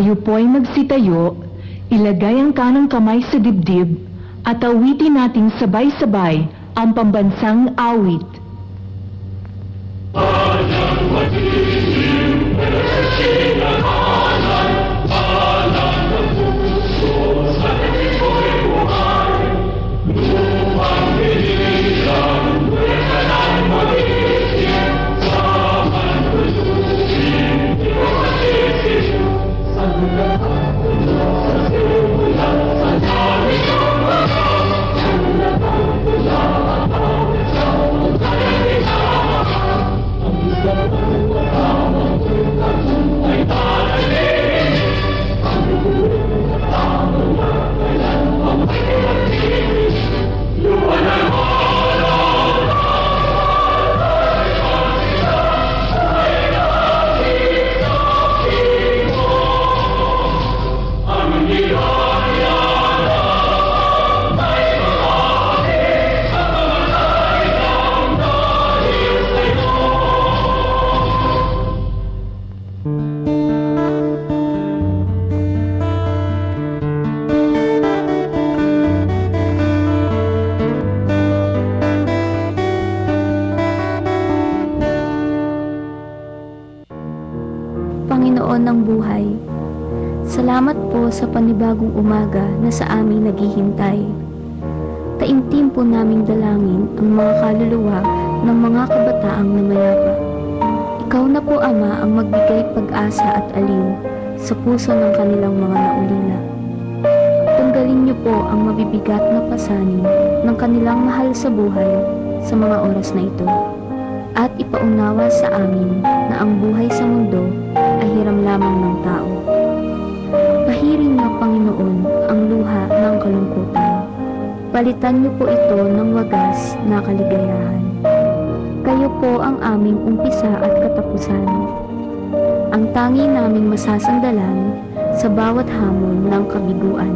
Kayo po'y magsitayo, ilagay ang kanang kamay sa dibdib, at awitin nating sabay-sabay ang pambansang awit. Panginoon ng buhay, salamat po sa panibagong umaga na sa amin naghihintay. Taimtim po naming dalangin ang mga kaluluwa ng mga kabataang namayapa. Ikaw na po, Ama, ang magbigay pag-asa at aliw sa puso ng kanilang mga naulila. Tanggalin niyo po ang mabibigat na pasanin ng kanilang mahal sa buhay sa mga oras na ito. At ipaunawa sa amin na ang buhay sa mundo ay hiram lamang ng tao. Pahirin niyo, Panginoon, ang luha ng kalungkutan. Palitan niyo po ito ng wagas na kaligayahan. Kayo po ang aming umpisa at katapusan. Ang tangi naming masasandalan sa bawat hamon ng kabiguan.